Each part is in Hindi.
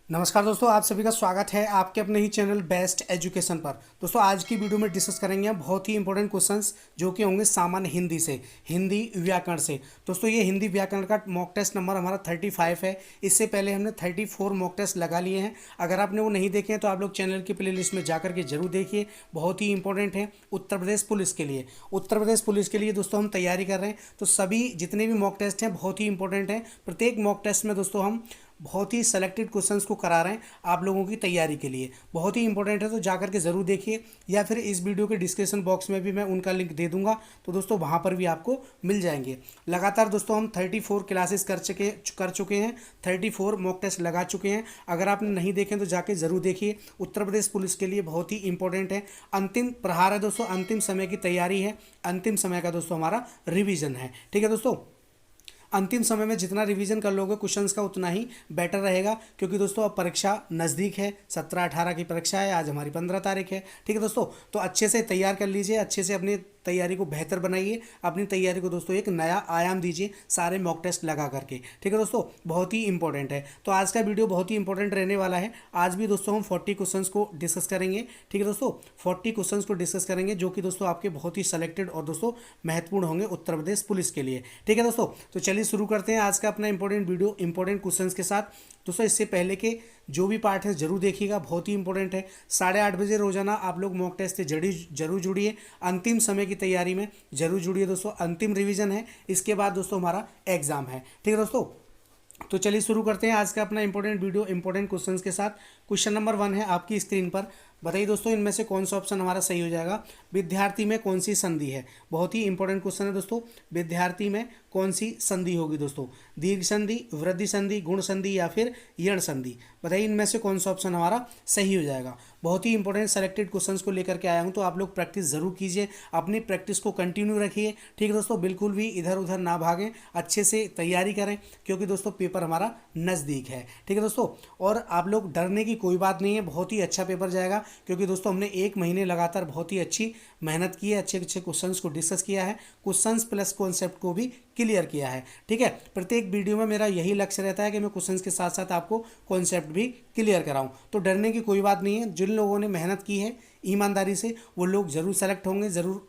नमस्कार दोस्तों, आप सभी का स्वागत है आपके अपने ही चैनल बेस्ट एजुकेशन पर। दोस्तों आज की वीडियो में डिस्कस करेंगे हम बहुत ही इंपॉर्टेंट क्वेश्चंस जो कि होंगे सामान्य हिंदी से, हिंदी व्याकरण से। दोस्तों ये हिंदी व्याकरण का मॉक टेस्ट नंबर हमारा 35 है। इससे पहले हमने 34 मॉक टेस्ट लगा लिए हैं। अगर आपने वो नहीं देखे हैं तो आप लोग चैनल की प्ले लिस्ट में जाकर के जरूर देखिए, बहुत ही इंपॉर्टेंट है उत्तर प्रदेश पुलिस के लिए। उत्तर प्रदेश पुलिस के लिए दोस्तों हम तैयारी कर रहे हैं, तो सभी जितने भी मॉक टेस्ट हैं बहुत ही इंपॉर्टेंट हैं। प्रत्येक मॉक टेस्ट में दोस्तों हम बहुत ही सेलेक्टेड क्वेश्चंस को करा रहे हैं आप लोगों की तैयारी के लिए, बहुत ही इंपॉर्टेंट है। तो जाकर के ज़रूर देखिए, या फिर इस वीडियो के डिस्क्रिप्शन बॉक्स में भी मैं उनका लिंक दे दूंगा, तो दोस्तों वहाँ पर भी आपको मिल जाएंगे। लगातार दोस्तों हम 34 क्लासेस कर चुके हैं, 34 मॉक टेस्ट लगा चुके हैं। अगर आपने नहीं देखे तो जाके ज़रूर देखिए। उत्तर प्रदेश पुलिस के लिए बहुत ही इंपॉर्टेंट है। अंतिम प्रहार है दोस्तों, अंतिम समय की तैयारी है, अंतिम समय का दोस्तों हमारा रिविज़न है। ठीक है दोस्तों, अंतिम समय में जितना रिवीजन कर लोगे क्वेश्चंस का उतना ही बेटर रहेगा, क्योंकि दोस्तों अब परीक्षा नज़दीक है। 17-18 की परीक्षा है, आज हमारी 15 तारीख है। ठीक है दोस्तों, तो अच्छे से तैयार कर लीजिए, अच्छे से अपनी तैयारी को बेहतर बनाइए, अपनी तैयारी को दोस्तों एक नया आयाम दीजिए सारे मॉक टेस्ट लगा करके। ठीक है दोस्तों, बहुत ही इंपॉर्टेंट है। तो आज का वीडियो बहुत ही इंपॉर्टेंट रहने वाला है। आज भी दोस्तों हम 40 क्वेश्चंस को डिस्कस करेंगे। ठीक है दोस्तों, 40 क्वेश्चंस को डिस्कस करेंगे जो कि दोस्तों आपके बहुत ही सेलेक्टेड और दोस्तों महत्वपूर्ण होंगे उत्तर प्रदेश पुलिस के लिए। ठीक है दोस्तों, तो चलिए शुरू करते हैं आज का अपना इंपॉर्टेंट वीडियो इंपॉर्टेंट क्वेश्चंस के साथ। दोस्तों इससे पहले के जो भी पार्ट है जरूर देखिएगा, बहुत ही इंपॉर्टेंट है। 8:30 बजे रोजाना आप लोग मॉक टेस्ट से जरूर जुड़िए, अंतिम समय की तैयारी में जरूर जुड़िए दोस्तों। अंतिम रिवीजन है, इसके बाद दोस्तों हमारा एग्जाम है। ठीक है दोस्तों, तो चलिए शुरू करते हैं आज का अपना इंपॉर्टेंट वीडियो इंपॉर्टेंट क्वेश्चंस के साथ। क्वेश्चन नंबर 1 है आपकी स्क्रीन पर। बताइए दोस्तों इनमें से कौन सा ऑप्शन हमारा सही हो जाएगा। विद्यार्थी में कौन सी संधि है। बहुत ही इंपॉर्टेंट क्वेश्चन है दोस्तों। विद्यार्थी में कौन सी संधि होगी दोस्तों। दीर्घ संधि, वृद्धि संधि, गुण संधि या फिर यण संधि। बताइए इनमें से कौन सा ऑप्शन हमारा सही हो जाएगा। बहुत ही इंपॉर्टेंट सेलेक्टेड क्वेश्चंस को लेकर के आया हूं, तो आप लोग प्रैक्टिस जरूर कीजिए, अपनी प्रैक्टिस को कंटिन्यू रखिए। ठीक है दोस्तों, बिल्कुल भी इधर उधर ना भागें, अच्छे से तैयारी करें, क्योंकि दोस्तों पेपर हमारा नज़दीक है। ठीक है दोस्तों, और आप लोग डरने की कोई बात नहीं है, बहुत ही अच्छा पेपर जाएगा, क्योंकि दोस्तों हमने 1 महीने लगातार बहुत ही अच्छी मेहनत की है, अच्छे अच्छे क्वेश्चंस को डिस्कस किया है, क्वेश्चंस प्लस कॉन्सेप्ट को भी क्लियर किया है। ठीक है, प्रत्येक वीडियो में मेरा यही लक्ष्य रहता है कि मैं क्वेश्चंस के साथ साथ आपको कॉन्सेप्ट भी क्लियर कराऊं, तो डरने की कोई बात नहीं है। जिन लोगों ने मेहनत की है ईमानदारी से, वो लोग जरूर सेलेक्ट होंगे, जरूर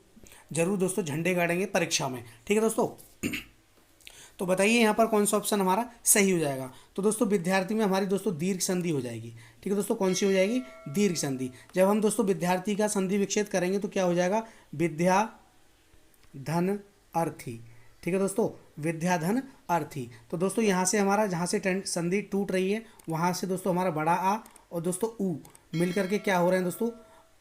जरूर दोस्तों झंडे गाड़ेंगे परीक्षा में। ठीक है दोस्तों, तो बताइए यहाँ पर कौन सा ऑप्शन हमारा सही हो जाएगा। तो दोस्तों विद्यार्थी में हमारी दोस्तों दीर्घ संधि हो जाएगी। ठीक है दोस्तों, कौन सी हो जाएगी, दीर्घ संधि। जब हम दोस्तों विद्यार्थी का संधि विच्छेद करेंगे तो क्या हो जाएगा, विद्या धन अर्थी। ठीक है दोस्तों, विद्या धन अर्थी। तो दोस्तों यहाँ से हमारा जहाँ से संधि टूट रही है वहाँ से दोस्तों हमारा बड़ा आ और दोस्तों ऊ मिलकर के क्या हो रहे हैं दोस्तों,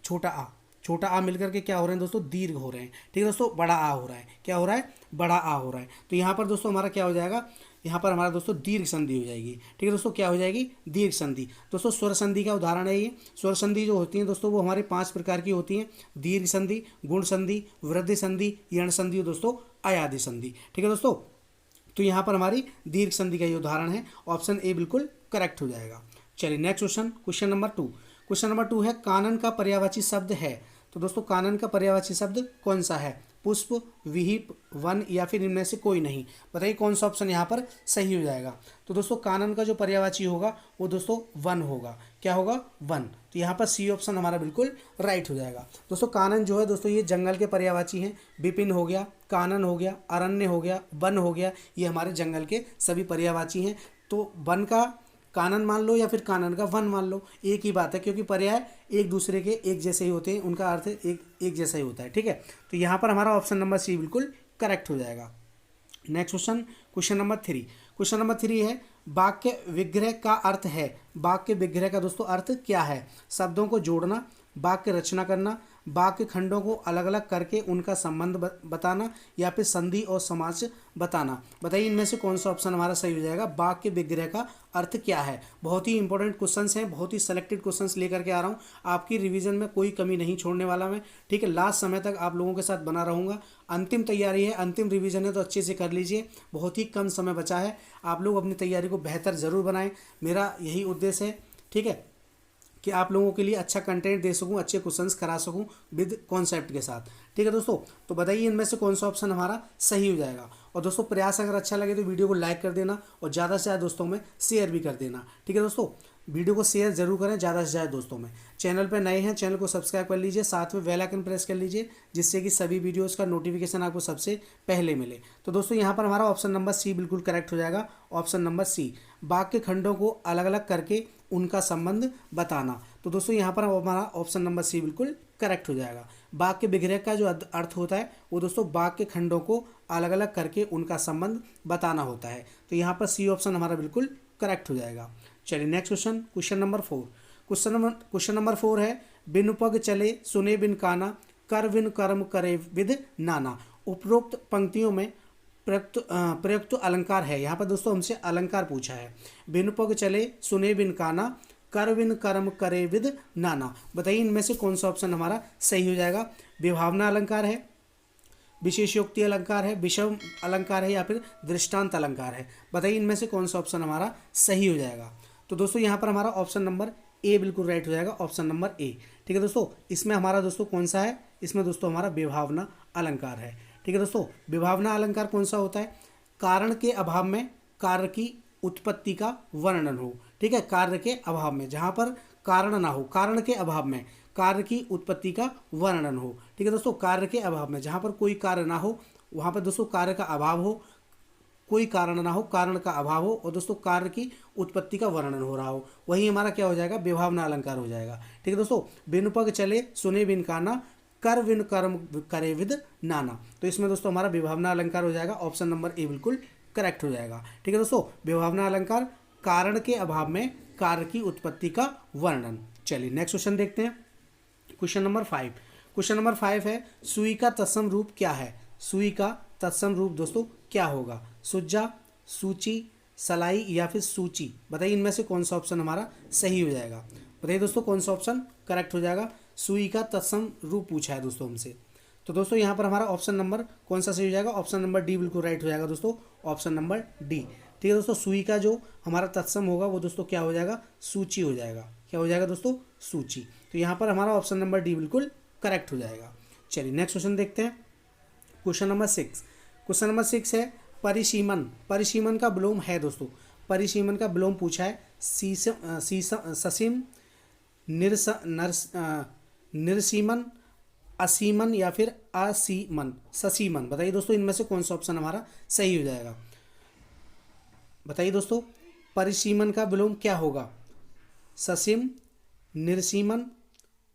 छोटा आ। छोटा आ मिलकर के क्या हो रहे हैं दोस्तों, दीर्घ हो रहे हैं। ठीक है दोस्तों, बड़ा आ हो रहा है, क्या हो रहा है, बड़ा आ हो रहा है। तो यहाँ पर दोस्तों हमारा क्या हो जाएगा, यहाँ पर हमारा दोस्तों दीर्घ संधि हो जाएगी। ठीक है दोस्तों, क्या हो जाएगी, दीर्घ संधि। दोस्तों स्वर संधि का उदाहरण है ये। स्वर संधि जो होती है दोस्तों वो हमारे 5 प्रकार की होती हैं। दीर्घ संधि, गुण संधि, वृद्धि संधि, यण संधि और दोस्तों अयादि संधि। ठीक है दोस्तों, तो यहाँ पर हमारी दीर्घ संधि का ये उदाहरण है। ऑप्शन ए बिल्कुल करेक्ट हो जाएगा। चलिए next question, question number 2। Question number 2 है कानन का पर्यायवाची शब्द है। तो दोस्तों कानन का पर्यायवाची शब्द कौन सा है, पुष्प, विहिप, वन या फिर इनमें से कोई नहीं। बताइए कौन सा ऑप्शन यहाँ पर सही हो जाएगा। तो दोस्तों कानन का जो पर्यायवाची होगा वो दोस्तों वन होगा। क्या होगा, वन। तो यहाँ पर सी ऑप्शन हमारा बिल्कुल राइट हो जाएगा। दोस्तों कानन जो है दोस्तों ये जंगल के पर्यायवाची हैं। विपिन हो गया, कानन हो गया, अरण्य हो गया, वन हो गया, ये हमारे जंगल के सभी पर्यायवाची हैं। तो वन का कानन मान लो या फिर कानन का वन मान लो, एक ही बात है, क्योंकि पर्याय एक दूसरे के एक जैसे ही होते हैं, उनका अर्थ एक जैसा ही होता है। ठीक है, तो यहाँ पर हमारा ऑप्शन नंबर सी बिल्कुल करेक्ट हो जाएगा। Next question, question number 3। Question number 3 है वाक्य विग्रह का अर्थ है। वाक्य विग्रह का दोस्तों अर्थ क्या है, शब्दों को जोड़ना, वाक्य रचना करना, वाक्य खंडों को अलग अलग करके उनका संबंध बताना या फिर संधि और समास बताना। बताइए इनमें से कौन सा ऑप्शन हमारा सही हो जाएगा। वाक्य विग्रह का अर्थ क्या है। बहुत ही इंपॉर्टेंट क्वेश्चंस हैं, बहुत ही सेलेक्टेड क्वेश्चंस लेकर के आ रहा हूँ, आपकी रिवीजन में कोई कमी नहीं छोड़ने वाला मैं। ठीक है, लास्ट समय तक आप लोगों के साथ बना रहूँगा। अंतिम तैयारी है, अंतिम रिवीजन है, तो अच्छे से कर लीजिए, बहुत ही कम समय बचा है। आप लोग अपनी तैयारी को बेहतर ज़रूर बनाएं, मेरा यही उद्देश्य है। ठीक है, कि आप लोगों के लिए अच्छा कंटेंट दे सकूं, अच्छे क्वेश्चंस करा सकूं विद कॉन्सेप्ट के साथ। ठीक है दोस्तों, तो बताइए इनमें से कौन सा ऑप्शन हमारा सही हो जाएगा। और दोस्तों प्रयास अगर अच्छा लगे तो वीडियो को लाइक कर देना और ज़्यादा से ज़्यादा दोस्तों में शेयर भी कर देना। ठीक है दोस्तों, वीडियो को शेयर जरूर करें ज़्यादा से ज़्यादा दोस्तों में। चैनल पर नए हैं, चैनल को सब्सक्राइब कर लीजिए, साथ में बेल आइकन प्रेस कर लीजिए, जिससे कि सभी वीडियोस का नोटिफिकेशन आपको सबसे पहले मिले। तो दोस्तों यहाँ पर हमारा ऑप्शन नंबर सी बिल्कुल करेक्ट हो जाएगा। ऑप्शन नंबर सी, वाक्य खंडों को अलग अलग करके उनका संबंध बताना। तो दोस्तों यहाँ पर हमारा ऑप्शन नंबर सी बिल्कुल करेक्ट हो जाएगा। वाक्य विग्रह का जो अर्थ होता है वो दोस्तों वाक्य खंडों को अलग अलग करके उनका संबंध बताना होता है। तो यहाँ पर सी ऑप्शन हमारा बिल्कुल करेक्ट हो जाएगा। चलिए next question, question number 4। Question number 4 है, बिनु पग चले सुने बिन काना, कर बिन कर्म करे विद नाना। उपरोक्त पंक्तियों में प्रयुक्त अलंकार है। यहाँ पर दोस्तों हमसे अलंकार पूछा है। बिनु पग चले सुने बिन काना, कर बिन कर्म करे विद नाना। बताइए इनमें से कौन सा ऑप्शन हमारा सही हो जाएगा। विभावना अलंकार है, विशेषोक्ति अलंकार है, विषम अलंकार है, या फिर दृष्टांत अलंकार है। बताइए इनमें से कौन सा ऑप्शन हमारा सही हो जाएगा। तो दोस्तों यहाँ पर हमारा ऑप्शन नंबर ए बिल्कुल राइट हो जाएगा। ऑप्शन नंबर ए, ठीक है दोस्तों। इसमें हमारा दोस्तों कौन सा है, इसमें दोस्तों हमारा विभावना अलंकार है। ठीक है दोस्तों, विभावना अलंकार कौन सा होता है, कारण के अभाव में कार्य की उत्पत्ति का वर्णन हो। ठीक है, कार्य के अभाव में, जहाँ पर कारण ना हो, कारण के अभाव में कार्य की उत्पत्ति का वर्णन हो। ठीक है दोस्तों, कार्य के अभाव में, जहाँ पर कोई कार्य ना हो वहाँ पर दोस्तों कार्य का अभाव हो, कोई कारण ना हो, कारण का अभाव हो, और दोस्तों कार्य की उत्पत्ति का वर्णन हो रहा हो, वही हमारा क्या हो जाएगा, विभावना अलंकार हो जाएगा। ठीक है दोस्तों, बिनु पग चले सुने बिन काना, कर बिन कर्म करे विद नाना। तो इसमें दोस्तों हमारा विभावना अलंकार हो जाएगा। ऑप्शन नंबर ए बिल्कुल करेक्ट हो जाएगा। ठीक है दोस्तों, विभावना अलंकार, कारण के अभाव में कार्य की उत्पत्ति का वर्णन। चलिए नेक्स्ट क्वेश्चन देखते हैं, क्वेश्चन नंबर 5। क्वेश्चन नंबर 5 है, सुई का तत्सम रूप क्या है। सुई का तत्सम रूप दोस्तों क्या होगा, सुज्जा, सूची, सलाई, या फिर सूची। बताइए इनमें से कौन सा ऑप्शन हमारा सही हो जाएगा। बताइए दोस्तों कौन सा ऑप्शन करेक्ट हो जाएगा। सुई का तत्सम रूप पूछा है दोस्तों हमसे। तो दोस्तों यहाँ पर हमारा ऑप्शन नंबर कौन सा सही हो जाएगा। ऑप्शन नंबर डी बिल्कुल राइट हो जाएगा दोस्तों। ऑप्शन नंबर डी, ठीक है दोस्तों। सुई का जो हमारा तत्सम होगा वो दोस्तों क्या हो जाएगा, सूची हो जाएगा। क्या हो जाएगा दोस्तों, सूची। तो यहाँ पर हमारा ऑप्शन नंबर डी बिल्कुल करेक्ट हो जाएगा। चलिए नेक्स्ट क्वेश्चन देखते हैं, क्वेश्चन नंबर 6। क्वेश्चन नंबर 6 है, परिसीमन। परिसीमन का विलोम है दोस्तों, परिसीमन का विलोम पूछा है। ससीम, निरसीमन, असीमन, या फिर असीमन, ससीमन। बताइए दोस्तों इनमें से कौन सा ऑप्शन हमारा सही हो जाएगा। बताइए दोस्तों परिसीमन का विलोम क्या होगा, ससीम, निरसीमन,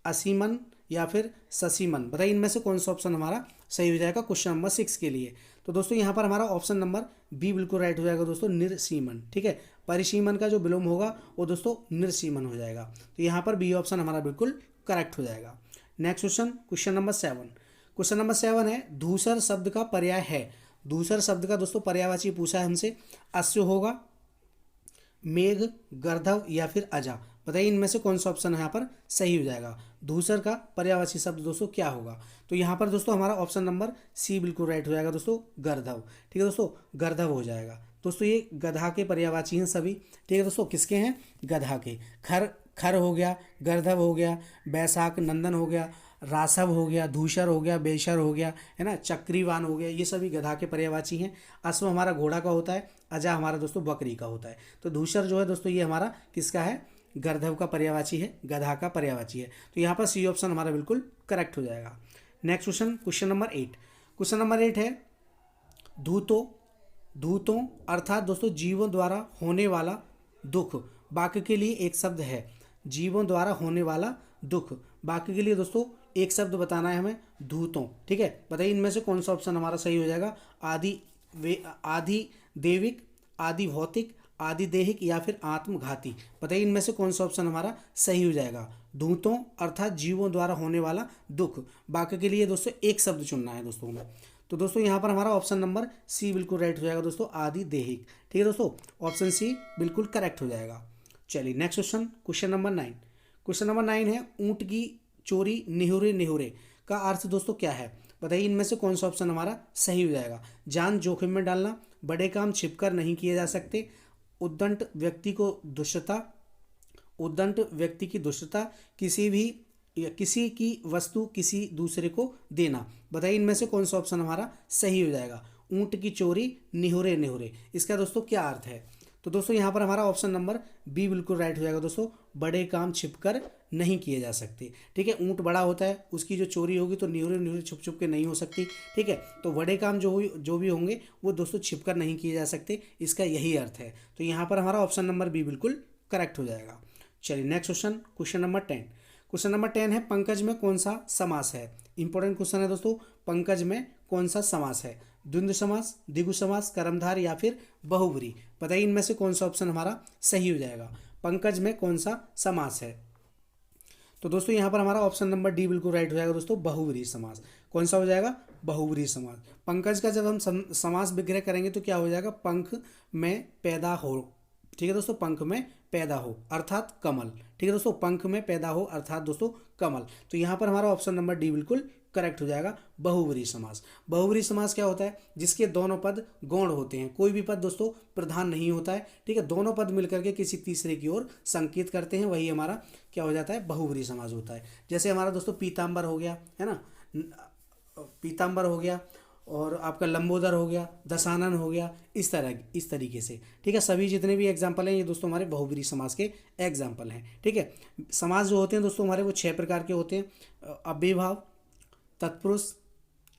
असीमन, या फिर ससीमन। बताइए इनमें से कौन सा ऑप्शन हमारा सही हो जाएगा क्वेश्चन नंबर 6 के लिए। तो दोस्तों यहाँ पर हमारा ऑप्शन नंबर बी बिल्कुल राइट हो जाएगा दोस्तों, निरसीमन। ठीक है, परिसीमन का जो विलोम होगा वो दोस्तों निरसीमन हो जाएगा। तो यहाँ पर बी ऑप्शन हमारा बिल्कुल करेक्ट हो जाएगा। Next question, question number 7। Question number 7 है, धूसर शब्द का पर्याय है। धूसर शब्द का दोस्तों पर्यायवाची पूछा है हमसे। अश्व होगा, मेघ, गर्धव, या फिर अजा। बताइए इनमें से कौन सा ऑप्शन यहाँ पर सही हो जाएगा। धूसर का पर्यायवाची शब्द दोस्तों क्या होगा। तो यहाँ पर दोस्तों हमारा ऑप्शन नंबर सी बिल्कुल राइट हो जाएगा दोस्तों, गर्धव। ठीक है दोस्तों, गर्धव हो जाएगा। दोस्तों ये गधा के पर्यायवाची हैं सभी। ठीक है दोस्तों, किसके हैं, गधा के। खर हो गया, गर्धव हो गया, बैसाख नंदन हो गया, रासव हो गया, धूसर हो गया, बेशर हो गया, है ना, चक्रीवान हो गया, ये सभी गधा के पर्यायवाची हैं। अश्व हमारा घोड़ा का होता है, अजा हमारा दोस्तों बकरी का होता है। तो धूसर जो है दोस्तों ये हमारा किसका है, गर्धव का पर्यायवाची है, गधा का पर्यायवाची है। तो यहाँ पर सी ऑप्शन हमारा बिल्कुल करेक्ट हो जाएगा। Next question, question number 8। Question number 8 है, धूतों। धूतों अर्थात दोस्तों जीवों द्वारा होने वाला दुख। वाक्य के लिए एक शब्द है, जीवों द्वारा होने वाला दुख। वाक्य के लिए दोस्तों एक शब्द बताना है हमें, धूतों। ठीक है, बताइए इनमें से कौन सा ऑप्शन हमारा सही हो जाएगा। आदि देविक, आदि भौतिक, आदि देहिक, या फिर आत्मघाती। बताइए इनमें से कौन सा ऑप्शन हमारा सही हो जाएगा। धूतों अर्थात जीवों द्वारा होने वाला दुख। वाक्य के लिए दोस्तों एक शब्द चुनना है दोस्तों हमें। तो दोस्तों यहाँ पर हमारा ऑप्शन नंबर सी बिल्कुल राइट हो जाएगा दोस्तों, आदि देहिक। ठीक है दोस्तों, ऑप्शन सी बिल्कुल करेक्ट हो जाएगा। चलिए next question, question number 9। Question number 9 है, ऊँट की चोरी निहुरे निहुरे का अर्थ दोस्तों क्या है। बताइए इनमें से कौन सा ऑप्शन हमारा सही हो जाएगा। जान जोखिम में डालना, बड़े काम छिपकर नहीं किए जा सकते, उद्दंड व्यक्ति की दुष्टता, किसी की वस्तु किसी दूसरे को देना। बताइए इनमें से कौन सा ऑप्शन हमारा सही हो जाएगा। ऊँट की चोरी निहुरे निहुरे, इसका दोस्तों क्या अर्थ है। तो दोस्तों यहाँ पर हमारा ऑप्शन नंबर बी बिल्कुल राइट हो जाएगा दोस्तों, बड़े काम छिपकर नहीं किए जा सकते। ठीक है, ऊँट बड़ा होता है, उसकी जो चोरी होगी तो न्यूरे न्यूरे छुप छुप के नहीं हो सकती। ठीक है, तो बड़े काम जो भी होंगे वो दोस्तों छिपकर नहीं किए जा सकते, इसका यही अर्थ है। तो यहाँ पर हमारा ऑप्शन नंबर बी बिल्कुल करेक्ट हो जाएगा। चलिए next question, question number 10। Question number 10 है, पंकज में कौन सा समास है। इंपॉर्टेंट क्वेश्चन है दोस्तों, पंकज में कौन सा समास है। द्वंद्व समास, द्विगु समास, कर्मधार या फिर बहुब्री। बताइए इनमें से कौन सा ऑप्शन हमारा सही हो जाएगा। पंकज में कौन सा समास है। तो दोस्तों यहाँ पर हमारा ऑप्शन नंबर डी बिल्कुल राइट हो जाएगा दोस्तों, बहुब्री समास। कौन सा हो जाएगा, बहुब्री समास। पंकज का जब हम समास विग्रह करेंगे तो क्या हो जाएगा, पंख में पैदा हो। ठीक है दोस्तों, पंख में पैदा हो अर्थात कमल। ठीक है दोस्तों, पंख में पैदा हो अर्थात दोस्तों कमल। तो यहाँ पर हमारा ऑप्शन नंबर डी बिल्कुल करेक्ट हो जाएगा, बहुब्री समास। बहुब्री समास क्या होता है, जिसके दोनों पद गौण होते हैं, कोई भी पद दोस्तों प्रधान नहीं होता है। ठीक है, दोनों पद मिलकर के किसी तीसरे की ओर संकेत करते हैं, वही हमारा क्या हो जाता है, बहुब्री समास होता है। जैसे हमारा दोस्तों पीताम्बर हो गया, है ना, पीताम्बर हो गया, और आपका लंबोदर हो गया, दशानन हो गया, इस तरीके से। ठीक है, सभी जितने भी एग्जाम्पल हैं ये दोस्तों हमारे बहुब्री समास के एग्जाम्पल हैं। ठीक है, समास जो होते हैं दोस्तों हमारे वो 6 प्रकार के होते हैं, अव्ययभाव, तत्पुरुष,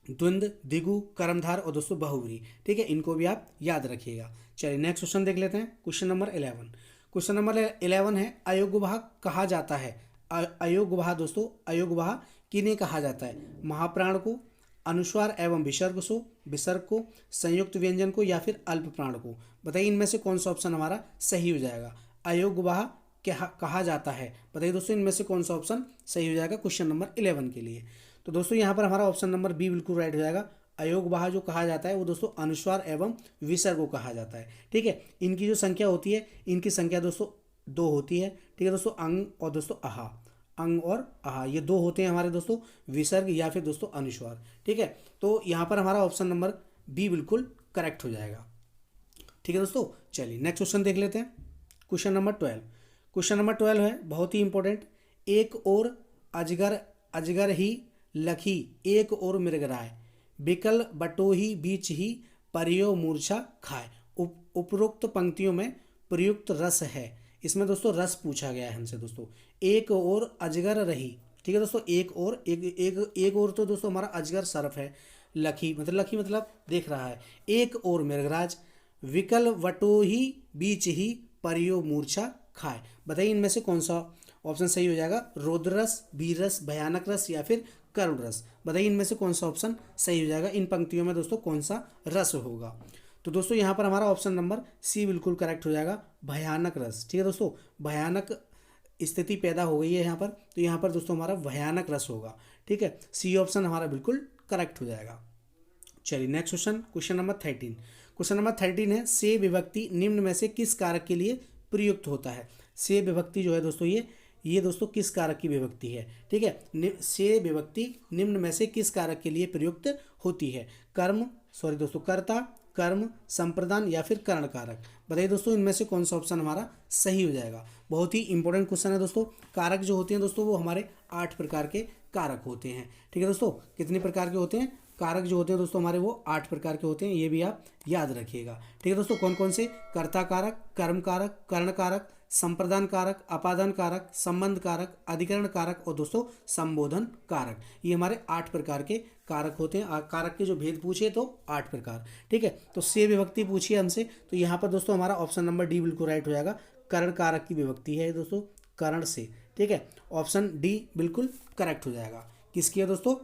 द्वंद्व, द्विगु, कर्मधार और दोस्तों बहुब्री। ठीक है, इनको भी आप याद रखिएगा। चलिए नेक्स्ट क्वेश्चन देख लेते हैं, क्वेश्चन नंबर 11। क्वेश्चन नंबर 11 है, अयोग्य भाग कहा जाता है। अयोग्य भाग दोस्तों, अयोग्य भाग किन्हें कहा जाता है, महाप्राण को, अनुस्वार एवं विसर्ग को, संयुक्त व्यंजन को या फिर अल्प प्राण को। बताइए इनमें से कौन सा ऑप्शन हमारा सही हो जाएगा। अयोग्य भाग क्या कहा जाता है, बताइए दोस्तों इनमें से कौन सा ऑप्शन सही हो जाएगा क्वेश्चन नंबर 11 के लिए। तो दोस्तों यहाँ पर हमारा ऑप्शन नंबर बी बिल्कुल राइट हो जाएगा। अयोग्य भाग जो कहा जाता है वो दोस्तों अनुस्वार एवं विसर्ग को कहा जाता है। ठीक है, इनकी जो संख्या होती है, इनकी संख्या दोस्तों 2 होती है। ठीक है दोस्तों, अंग और दोस्तों आहा, अंग और आहा ये 2 होते हैं हमारे दोस्तों, विसर्ग या फिर दोस्तों अनुस्वार। ठीक है, तो यहाँ पर हमारा ऑप्शन नंबर बी बिल्कुल करेक्ट हो जाएगा। ठीक है दोस्तों, चलिए नेक्स्ट क्वेश्चन देख लेते हैं, क्वेश्चन नंबर 12। क्वेश्चन नंबर 12 है बहुत ही इंपॉर्टेंट, एक और अजगर ही लखी, एक और मृगराय, बिकल बटोही बीच ही, परियो मूर्छा खाए। उपरोक्त पंक्तियों में प्रयुक्त रस है। इसमें दोस्तों रस पूछा गया है हमसे दोस्तों। एक और अजगर रही, ठीक है दोस्तों, एक और तो दोस्तों हमारा अजगर सर्प है, लखी मतलब देख रहा है, एक और मृगराज, विकल वटोही बीच ही, परियो मूर्छा खाए। बताइए इनमें से कौन सा ऑप्शन सही हो जाएगा, रौद्र रस, वीर रस, भयानक रस या फिर करुण रस। बताइए इनमें से कौन सा ऑप्शन सही हो जाएगा, इन पंक्तियों में दोस्तों कौन सा रस होगा। तो दोस्तों यहाँ पर हमारा ऑप्शन नंबर सी बिल्कुल करेक्ट हो जाएगा, भयानक रस। ठीक है दोस्तों, भयानक स्थिति पैदा हो गई है यहाँ पर, तो यहाँ पर दोस्तों हमारा भयानक रस होगा। ठीक है, सी ऑप्शन हमारा बिल्कुल करेक्ट हो जाएगा। चलिए next question, question number 13। Question number 13 है, से विभक्ति निम्न में से किस कारक के लिए प्रयुक्त होता है। से विभक्ति जो है दोस्तों ये दोस्तों किस कारक की विभक्ति है। ठीक है, से विभक्ति निम्न में से किस कारक के लिए प्रयुक्त होती है, कर्ता, कर्म, संप्रदान या फिर कर्ण कारक। बताइए दोस्तों इनमें से कौन सा ऑप्शन हमारा सही हो जाएगा। बहुत ही इंपॉर्टेंट क्वेश्चन है दोस्तों। कारक जो होते हैं दोस्तों वो हमारे 8 प्रकार के कारक होते हैं। ठीक है दोस्तों, कितने प्रकार के होते हैं कारक जो होते हैं दोस्तों हमारे, वो 8 प्रकार के होते हैं, ये भी आप याद रखिएगा। ठीक है दोस्तों, कौन कौन से, कर्ता कारक, कर्म कारक, कर्ण कारक, संप्रदान कारक, अपादान कारक, संबंध कारक, अधिकरण कारक और दोस्तों संबोधन कारक। ये हमारे 8 प्रकार के कारक होते हैं। कारक के जो भेद पूछे तो 8 प्रकार। ठीक है, तो से विभक्ति पूछिए हमसे, तो यहाँ पर दोस्तों हमारा ऑप्शन नंबर डी बिल्कुल राइट हो जाएगा, कर्ण कारक की विभक्ति है दोस्तों, कर्ण से। ठीक है, ऑप्शन डी बिल्कुल करेक्ट हो जाएगा। किसकी है दोस्तों,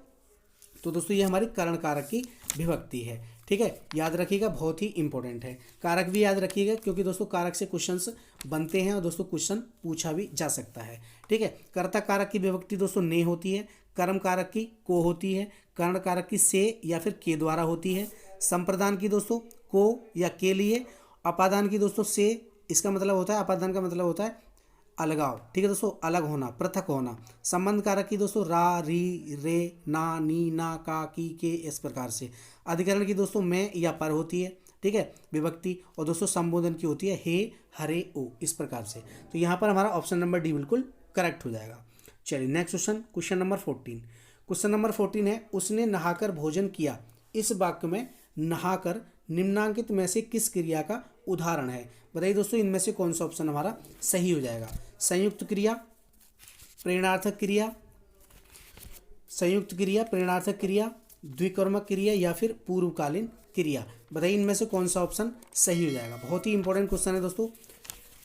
तो दोस्तों ये हमारी कर्ण कारक की विभक्ति है। ठीक है, याद रखिएगा, बहुत ही इंपॉर्टेंट है। कारक भी याद रखिएगा क्योंकि दोस्तों कारक से क्वेश्चंस बनते हैं और दोस्तों क्वेश्चन पूछा भी जा सकता है। ठीक है, कर्ता कारक की विभक्ति दोस्तों ने होती है, कर्म कारक की को होती है, कर्ण कारक की से या फिर के द्वारा होती है, संप्रदान की दोस्तों को या के लिए, अपादान की दोस्तों से, इसका मतलब होता है, अपादान का मतलब होता है अलगाव। ठीक है दोस्तों, अलग होना, पृथक होना। संबंध कारक की दोस्तों रा, री, रे, ना, नी, ना, का, की, के, इस प्रकार से। अधिकरण की दोस्तों में या पर होती है। ठीक है, विभक्ति। और दोस्तों संबोधन की होती है हे, हरे, ओ, इस प्रकार से। तो यहाँ पर हमारा ऑप्शन नंबर डी बिल्कुल करेक्ट हो जाएगा। चलिए next question, question number 14। Question number 14 है, उसने नहाकर भोजन किया। इस वाक्य में नहाकर निम्नांकित में से किस क्रिया का उदाहरण है। बताइए दोस्तों इनमें से कौन सा ऑप्शन हमारा सही हो जाएगा। संयुक्त क्रिया, प्रेरणार्थक क्रिया, संयुक्त क्रिया, प्रेरणार्थक क्रिया, द्विकर्मक क्रिया या फिर पूर्वकालीन क्रिया। बताइए इनमें से कौन सा ऑप्शन सही हो जाएगा। बहुत ही इंपॉर्टेंट क्वेश्चन है दोस्तों।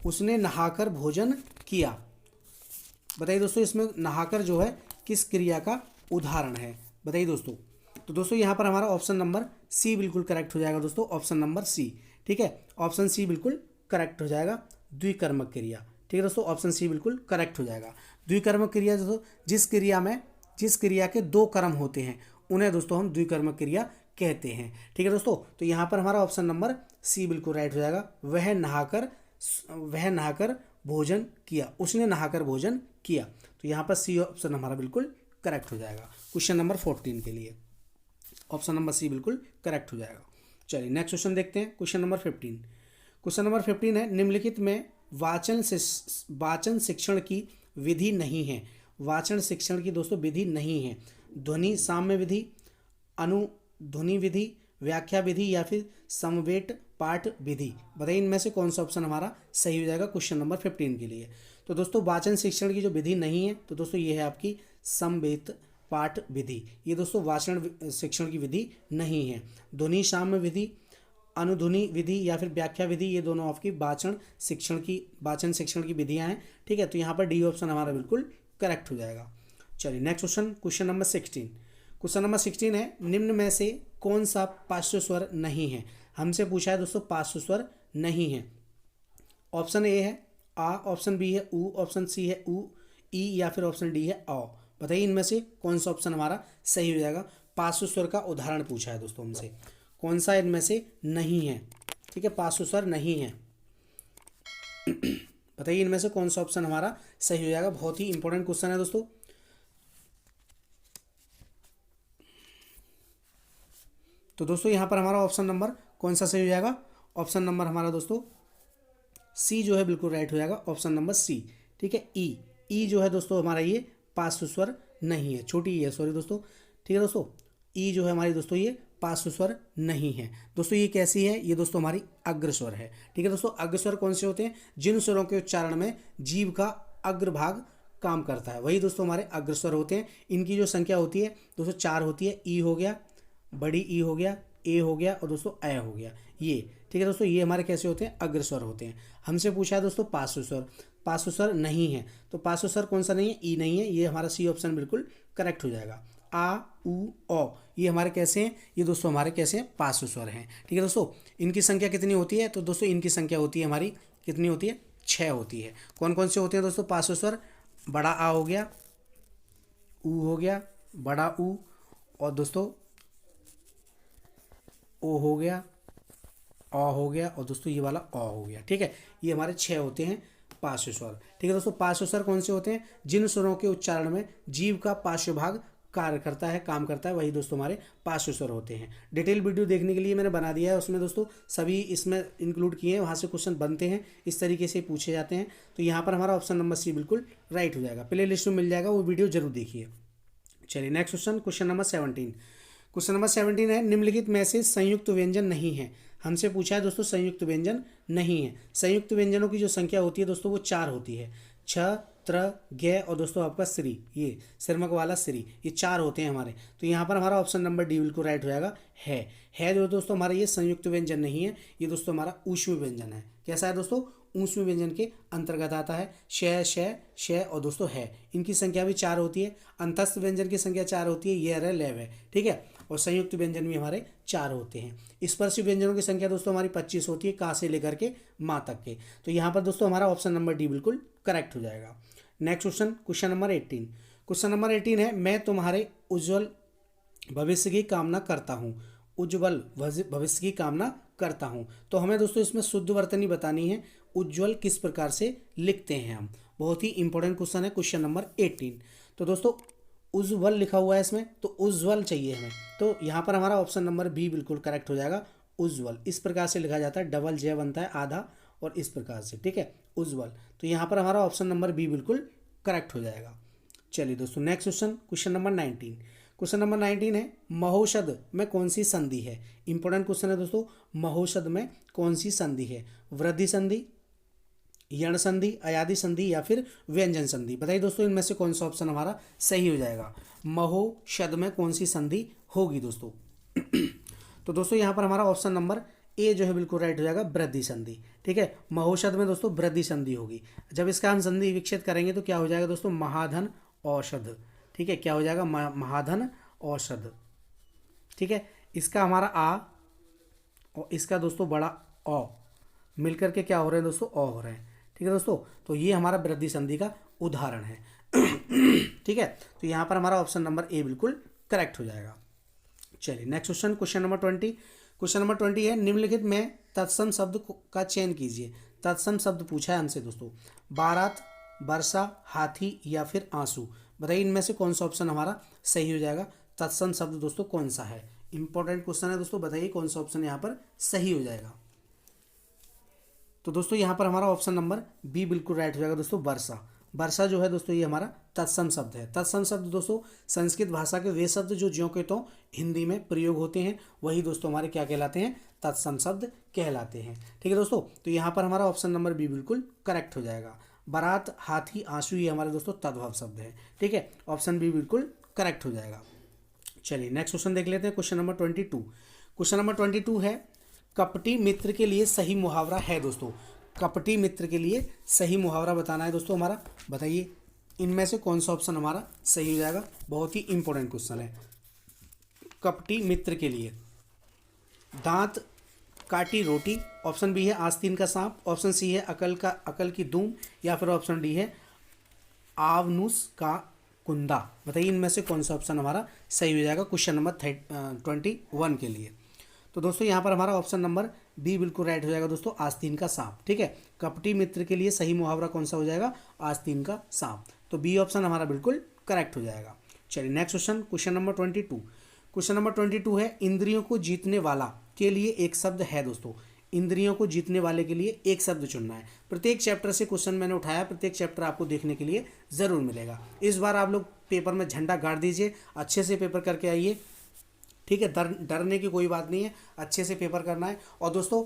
उसने नहाकर भोजन किया, बताइए दोस्तों इसमें नहाकर जो है किस क्रिया का उदाहरण है। बताइए दोस्तों। तो दोस्तों यहाँ पर हमारा ऑप्शन नंबर सी बिल्कुल करेक्ट हो जाएगा दोस्तों, ऑप्शन नंबर सी। ठीक है, ऑप्शन सी बिल्कुल करेक्ट हो जाएगा, द्विकर्मक क्रिया। ठीक है दोस्तों, ऑप्शन सी बिल्कुल करेक्ट हो जाएगा। द्विकर्मक क्रिया दोस्तों जिस क्रिया के दो कर्म होते हैं उन्हें दोस्तों हम द्विकर्मक क्रिया कहते हैं। ठीक है दोस्तों, तो यहाँ पर हमारा ऑप्शन नंबर सी बिल्कुल राइट हो जाएगा। वह नहाकर भोजन किया, उसने नहाकर भोजन किया। तो यहाँ पर सी ऑप्शन हमारा बिल्कुल करेक्ट हो जाएगा क्वेश्चन नंबर 14 के लिए। ऑप्शन नंबर सी बिल्कुल करेक्ट हो जाएगा। चलिए नेक्स्ट क्वेश्चन देखते हैं, क्वेश्चन नंबर 15। क्वेश्चन नंबर 15 है, निम्नलिखित में वाचन शिक्षण की विधि नहीं है। वाचन शिक्षण की दोस्तों विधि नहीं है। ध्वनि साम्य विधि, अनुध्वनि विधि, व्याख्या विधि या फिर समवेत पाठ विधि। बताइए इनमें से कौन सा ऑप्शन हमारा सही हो जाएगा क्वेश्चन नंबर 15 के लिए। तो दोस्तों वाचन शिक्षण की जो विधि नहीं है तो दोस्तों ये है आपकी समवेत पाठ विधि। ये दोस्तों वाचन शिक्षण की विधि नहीं है। ध्वनि साम्य विधि, अनुध्वनि विधि या फिर व्याख्या विधि, ये दोनों आपकी वाचन शिक्षण की विधियां हैं। ठीक है, तो यहाँ पर डी ऑप्शन हमारा बिल्कुल करेक्ट हो जाएगा। चलिए next question, question number 16। Question number 16 है, निम्न में से कौन सा पार्श्व स्वर नहीं है। हमसे पूछा है दोस्तों पार्श्व स्वर नहीं है। ऑप्शन ए है आ, ऑप्शन बी है उ, ऑप्शन सी है उ ई या फिर ऑप्शन डी है औ। बताइए इनमें से कौन सा ऑप्शन हमारा सही हो जाएगा। पार्श्व स्वर का उदाहरण पूछा है दोस्तों हमसे, कौन सा इनमें से नहीं है। ठीक है, पार्श्व स्वर नहीं है। बताइए इनमें से कौन सा ऑप्शन हमारा सही हो जाएगा। बहुत ही इंपॉर्टेंट क्वेश्चन है दोस्तों। तो दोस्तों यहाँ पर हमारा ऑप्शन नंबर कौन सा सही हो जाएगा। ऑप्शन नंबर हमारा दोस्तों सी जो है बिल्कुल राइट हो जाएगा, ऑप्शन नंबर सी। ठीक है, ई जो है दोस्तों हमारा ये पार्श्व स्वर नहीं है, छोटी ई है, सॉरी दोस्तों। ठीक है दोस्तों, ई जो है हमारी दोस्तों ये पार्श्व स्वर नहीं है। दोस्तों ये कैसी है, ये दोस्तों हमारी अग्रस्वर है। ठीक है दोस्तों, अग्रस्वर कौन से होते हैं, जिन स्वरों के उच्चारण में जीभ का अग्रभाग काम करता है, वही दोस्तों हमारे अग्रस्वर होते हैं। इनकी जो संख्या होती है दोस्तों 4 होती है। ई हो गया, बड़ी ई हो गया, ए हो गया और दोस्तों ए हो गया, ये। ठीक है दोस्तों, ये हमारे कैसे होते हैं, अग्रस्वर होते हैं। हमसे पूछा है दोस्तों पार्श्व स्वर, पार्श्व स्वर नहीं है। तो पार्श्व स्वर कौन सा नहीं है, ई नहीं है, ये हमारा सी ऑप्शन बिल्कुल करेक्ट हो जाएगा। आ, उ, औ, ये हमारे कैसे हैं, ये दोस्तों हमारे कैसे हैं, पार्श्व स्वर हैं। ठीक है दोस्तों, इनकी संख्या कितनी होती है, तो दोस्तों इनकी संख्या होती है हमारी कितनी होती है, 6 होती है। कौन कौन से होते हैं दोस्तों पार्श्व स्वर, बड़ा आ हो गया, उ हो गया, बड़ा उ, और दोस्तों ओ हो गया, अ हो गया, और दोस्तों ये वाला अ हो गया। ठीक है, ये हमारे 6 होते हैं पार्श्व स्वर। ठीक है दोस्तों, पार्श्व स्वर कौन से होते हैं, जिन स्वरों के उच्चारण में जीभ का पार्श्व भाग कार्य करता है, काम करता है, वही दोस्तों हमारे पार्श्व स्वर होते हैं। डिटेल वीडियो देखने के लिए मैंने बना दिया है, उसमें दोस्तों सभी इसमें इंक्लूड किए हैं, वहाँ से क्वेश्चन बनते हैं, इस तरीके से पूछे जाते हैं। तो यहाँ पर हमारा ऑप्शन नंबर सी बिल्कुल राइट हो जाएगा। प्ले लिस्ट में मिल जाएगा, वो वीडियो जरूर देखिए। चलिए next question, question number 17। Question number 17 है, निम्नलिखित में से संयुक्त व्यंजन नहीं है। हमसे पूछा है दोस्तों संयुक्त व्यंजन नहीं है। संयुक्त व्यंजनों की जो संख्या होती है दोस्तों वो 4 होती है। छ, त्र, ग और दोस्तों आपका श्री, ये सिरमक वाला श्री, ये 4 होते हैं हमारे। तो यहाँ पर हमारा ऑप्शन नंबर डी बिल्कुल राइट हो जाएगा। है जो दोस्तों हमारा ये संयुक्त व्यंजन नहीं है, ये दोस्तों हमारा ऊष्म व्यंजन है। कैसा है दोस्तों, ऊष्म व्यंजन के अंतर्गत आता है। श और दोस्तों है, इनकी संख्या भी 4 होती है। अंतस्थ व्यंजन की संख्या 4 होती है, ये है लेव है। ठीक है, और संयुक्त व्यंजन भी हमारे 4 होते हैं। स्पर्शी व्यंजनों की संख्या दोस्तों हमारी 25 होती है, का से लेकर के माँ तक के। तो यहाँ पर दोस्तों हमारा ऑप्शन नंबर डी बिल्कुल करेक्ट हो जाएगा। Next question, question number 18। Question number 18 है, मैं तुम्हारे उज्जवल भविष्य की कामना करता हूँ। उज्जवल भविष्य की कामना करता हूँ। तो हमें दोस्तों इसमें शुद्ध वर्तनी बतानी है। उज्जवल किस प्रकार से लिखते हैं हम, बहुत ही इंपॉर्टेंट क्वेश्चन है, क्वेश्चन नंबर 18। तो दोस्तों उज्ज्वल लिखा हुआ है इसमें, तो उज्ज्वल चाहिए हमें। तो यहाँ पर हमारा ऑप्शन नंबर बी बिल्कुल करेक्ट हो जाएगा। उज्ज्वल इस प्रकार से लिखा जाता है, डबल जे बनता है आधा, और इस प्रकार से। ठीक है, उज्ज्वल। तो यहाँ पर हमारा ऑप्शन नंबर बी बिल्कुल करेक्ट हो जाएगा। चलिए दोस्तों next question, question number 19। Question number 19 है महोषध में कौन सी संधि है। इंपॉर्टेंट क्वेश्चन है दोस्तों, महोषध में कौन सी संधि है। वृद्धि संधि, यण संधि, अयादि संधि या फिर व्यंजन संधि। बताइए दोस्तों इनमें से कौन सा ऑप्शन हमारा सही हो जाएगा। महोषध में कौन सी संधि होगी दोस्तों। तो दोस्तों यहाँ पर हमारा ऑप्शन नंबर ए जो है बिल्कुल राइट हो जाएगा, वृद्धि संधि। ठीक है, महोषध में दोस्तों वृद्धि संधि होगी। जब इसका हम संधि विकसित करेंगे तो क्या हो जाएगा दोस्तों, महाधन औषध। ठीक है, क्या हो जाएगा, महाधन औषध। ठीक है, इसका हमारा आ और इसका दोस्तों बड़ा औ मिलकर के क्या हो रहे हैं दोस्तों, औ हो रहे हैं। ठीक है दोस्तों, तो ये हमारा वृद्धि संधि का उदाहरण है। ठीक है, तो यहाँ पर हमारा ऑप्शन नंबर ए बिल्कुल करेक्ट हो जाएगा। चलिए next question, question number 20। Question number 20 है निम्नलिखित में तत्सम शब्द का चयन कीजिए। तत्सम शब्द पूछा है हमसे दोस्तों, बारात, वर्षा, हाथी या फिर आंसू। बताइए इनमें से कौन सा ऑप्शन हमारा सही हो जाएगा। तत्सम शब्द दोस्तों कौन सा है, इंपॉर्टेंट क्वेश्चन है दोस्तों, बताइए कौन सा ऑप्शन यहाँ पर सही हो जाएगा। तो दोस्तों यहाँ पर हमारा ऑप्शन नंबर बी बिल्कुल राइट हो जाएगा दोस्तों, वर्षा। वर्षा जो है दोस्तों ये हमारा तत्सम शब्द है। तत्सम शब्द दोस्तों संस्कृत भाषा के वे शब्द जो ज्यों के तो हिंदी में प्रयोग होते हैं वही दोस्तों हमारे क्या कहलाते हैं, तत्सम शब्द कहलाते हैं। ठीक है दोस्तों, तो यहाँ पर हमारा ऑप्शन नंबर बी बिल्कुल करेक्ट हो जाएगा। बारात, हाथी, आंसू ये हमारे दोस्तों तद्भव शब्द है। ठीक है, ऑप्शन बी बिल्कुल करेक्ट हो जाएगा। चलिए नेक्स्ट क्वेश्चन देख लेते हैं, क्वेश्चन नंबर 22। क्वेश्चन नंबर 22 है कपटी मित्र के लिए सही मुहावरा है दोस्तों। कपटी मित्र के लिए सही मुहावरा बताना है दोस्तों हमारा। बताइए इनमें से कौन सा ऑप्शन हमारा सही हो जाएगा। बहुत ही इंपॉर्टेंट क्वेश्चन है। कपटी मित्र के लिए दांत काटी रोटी, ऑप्शन बी है आस्तीन का सांप, ऑप्शन सी है अकल की दूम या फिर ऑप्शन डी है आवनुस का कुंदा। बताइए इनमें से कौन सा ऑप्शन हमारा सही हो जाएगा क्वेश्चन नंबर 21 के लिए। तो दोस्तों यहाँ पर हमारा ऑप्शन नंबर बी बिल्कुल राइट हो जाएगा दोस्तों, आस्तीन का सांप। ठीक है, कपटी मित्र के लिए सही मुहावरा कौन सा हो जाएगा, आस्तीन का सांप। तो बी ऑप्शन हमारा बिल्कुल करेक्ट हो जाएगा। चलिए next question, question number 22। Question number 22 है इंद्रियों को जीतने वाला के लिए एक शब्द है दोस्तों। इंद्रियों को जीतने वाले के लिए एक शब्द चुनना है। प्रत्येक चैप्टर से क्वेश्चन मैंने उठाया, प्रत्येक चैप्टर आपको देखने के लिए ज़रूर मिलेगा। इस बार आप लोग पेपर में झंडा गाड़ दीजिए, अच्छे से पेपर करके आइए। ठीक है, डरने की कोई बात नहीं है, अच्छे से पेपर करना है। और दोस्तों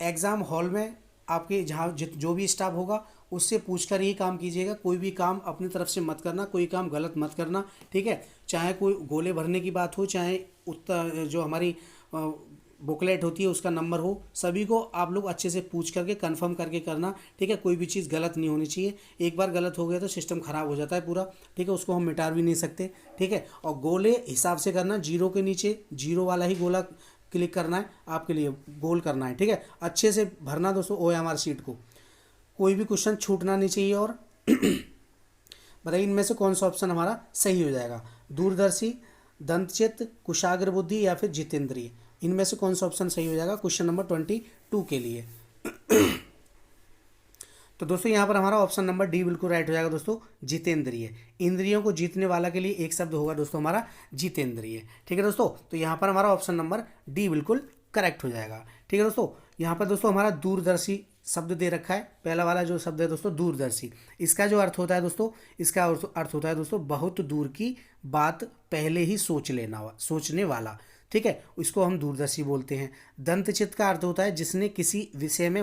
एग्ज़ाम हॉल में आपके जहाँ जो भी स्टाफ होगा उससे पूछकर ही काम कीजिएगा। कोई भी काम अपनी तरफ से मत करना, कोई काम गलत मत करना। ठीक है, चाहे कोई गोले भरने की बात हो, चाहे उत्तर जो हमारी बुकलेट होती है उसका नंबर हो, सभी को आप लोग अच्छे से पूछ करके कंफर्म करके करना। ठीक है, कोई भी चीज़ गलत नहीं होनी चाहिए। एक बार गलत हो गया तो सिस्टम ख़राब हो जाता है पूरा। ठीक है, उसको हम मिटा भी नहीं सकते। ठीक है, और गोले हिसाब से करना, जीरो के नीचे जीरो वाला ही गोला क्लिक करना है, आपके लिए गोल करना है। ठीक है, अच्छे से भरना दोस्तों OMR शीट को, कोई भी क्वेश्चन छूटना नहीं चाहिए। और बताइए इनमें से कौन सा ऑप्शन हमारा सही हो जाएगा। दूरदर्शी, दंतचित्त, कुशाग्र बुद्धि या फिर जितेंद्रिय। इनमें से कौन सा ऑप्शन सही हो जाएगा क्वेश्चन नंबर 22 के लिए। तो दोस्तों यहाँ पर हमारा ऑप्शन नंबर डी बिल्कुल राइट हो जाएगा दोस्तों, जितेंद्रिय। इंद्रियों को जीतने वाला के लिए एक शब्द होगा दोस्तों हमारा जितेंद्रिय। ठीक है दोस्तों, तो यहाँ पर हमारा ऑप्शन नंबर डी बिल्कुल करेक्ट हो जाएगा। ठीक है दोस्तों, यहाँ पर दोस्तों हमारा दूरदर्शी शब्द दे रखा है। पहला वाला जो शब्द है दोस्तों दूरदर्शी, इसका जो अर्थ होता है दोस्तों, इसका अर्थ होता है दोस्तों बहुत दूर की बात पहले ही सोचने वाला। ठीक है, इसको हम दूरदर्शी बोलते हैं। दंतचित्त का अर्थ होता है जिसने किसी विषय में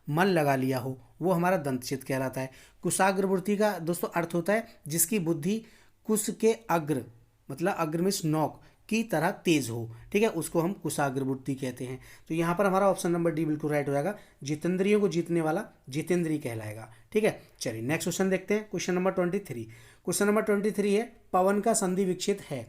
मन लगा लिया हो, वो हमारा दंतचित्त कहलाता है। कुशाग्रवृत्ति का दोस्तों अर्थ होता है जिसकी बुद्धि कुश के अग्र मतलब अग्र में नोक की तरह तेज हो। ठीक है, उसको हम कुशाग्रवृत्ति कहते हैं। तो यहाँ पर हमारा ऑप्शन नंबर डी बिल्कुल राइट हो जाएगा, जितेंद्रियों को जीतने वाला जितेंद्रिय कहलाएगा। ठीक है, चलिए नेक्स्ट क्वेश्चन देखते हैं, क्वेश्चन नंबर 23। क्वेश्चन नंबर 23 है पवन का संधि विक्षेप है।